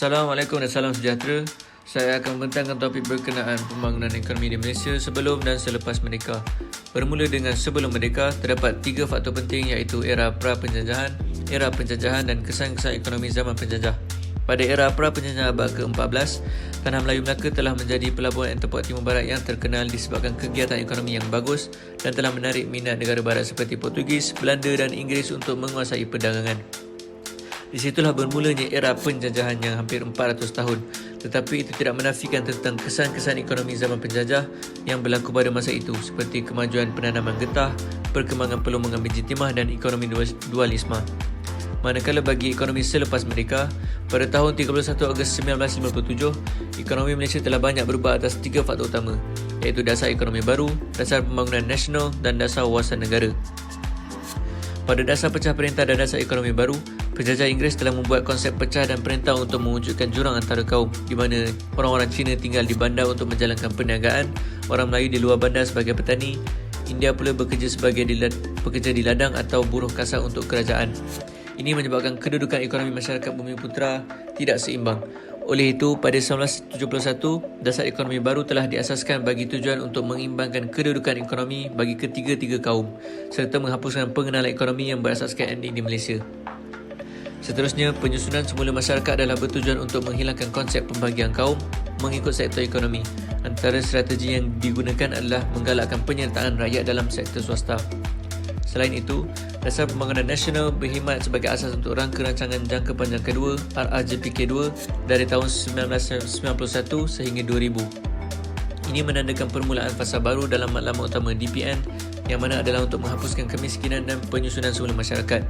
Assalamualaikum dan salam sejahtera. Saya akan membentangkan topik berkenaan pembangunan ekonomi di Malaysia sebelum dan selepas merdeka. Bermula dengan sebelum merdeka, terdapat 3 faktor penting iaitu era pra-penjajahan, era penjajahan dan kesan-kesan ekonomi zaman penjajah. Pada era pra-penjajahan abad ke-14, Tanah Melayu Melaka telah menjadi pelabuhan ekspor Timur Barat yang terkenal disebabkan kegiatan ekonomi yang bagus dan telah menarik minat negara barat seperti Portugis, Belanda dan Inggeris untuk menguasai perdagangan. Di situlah bermulanya era penjajahan yang hampir 400 tahun. Tetapi itu tidak menafikan tentang kesan-kesan ekonomi zaman penjajah yang berlaku pada masa itu seperti kemajuan penanaman getah, perkembangan peluang biji timah dan ekonomi dualisme. Manakala bagi ekonomi selepas merdeka, pada tahun 31 Ogos 1957, ekonomi Malaysia telah banyak berubah atas 3 faktor utama, iaitu dasar ekonomi baru, dasar pembangunan nasional dan dasar wawasan negara. Pada dasar pecah perintah dan dasar ekonomi baru, penjajah Inggeris telah membuat konsep pecah dan perintah untuk mewujudkan jurang antara kaum, di mana orang-orang Cina tinggal di bandar untuk menjalankan perniagaan, orang Melayu di luar bandar sebagai petani, India pula bekerja sebagai pekerja di ladang atau buruh kasar untuk kerajaan. Ini menyebabkan kedudukan ekonomi masyarakat Bumiputera tidak seimbang. Oleh itu, pada 1971, dasar ekonomi baru telah diasaskan bagi tujuan untuk mengimbangkan kedudukan ekonomi bagi ketiga-tiga kaum, serta menghapuskan pengenalan ekonomi yang berasaskan etnik di Malaysia. Seterusnya, penyusunan semula masyarakat adalah bertujuan untuk menghilangkan konsep pembahagian kaum mengikut sektor ekonomi. Antara strategi yang digunakan adalah menggalakkan penyertaan rakyat dalam sektor swasta. Selain itu, dasar pembangunan nasional berkhidmat sebagai asas untuk rangka rancangan jangka panjang kedua RRJPK2 dari tahun 1991 sehingga 2000. Ini menandakan permulaan fasa baru dalam matlamat utama DPN yang mana adalah untuk menghapuskan kemiskinan dan penyusunan semula masyarakat.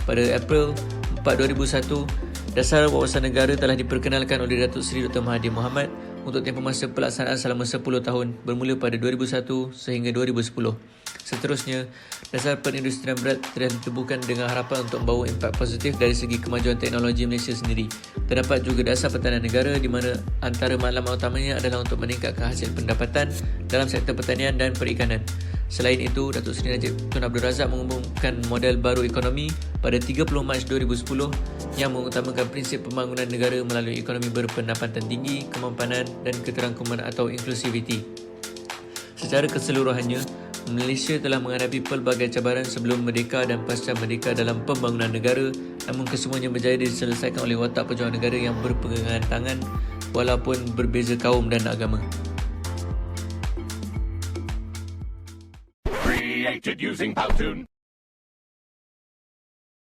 Pada April 4, 2001, dasar wawasan negara telah diperkenalkan oleh Datuk Seri Dr. Mahathir Mohamad untuk tempoh masa pelaksanaan selama 10 tahun bermula pada 2001 sehingga 2010. Seterusnya, dasar perindustrian berat telah ditemukan dengan harapan untuk membawa impak positif dari segi kemajuan teknologi Malaysia sendiri. Terdapat juga dasar pertanian negara di mana antara matlamat utamanya adalah untuk meningkatkan hasil pendapatan dalam sektor pertanian dan perikanan. Selain itu, Datuk Seri Najib Tun Abdul Razak mengumumkan model baru ekonomi pada 30 Mac 2010 yang mengutamakan prinsip pembangunan negara melalui ekonomi berpendapatan tinggi, kemampanan dan keterangkuman atau inklusiviti. Secara keseluruhannya, Malaysia telah menghadapi pelbagai cabaran sebelum merdeka dan pasca merdeka dalam pembangunan negara, namun kesemuanya berjaya diselesaikan oleh watak perjuangan negara yang berpegangan tangan walaupun berbeza kaum dan agama. Created using Powtoon.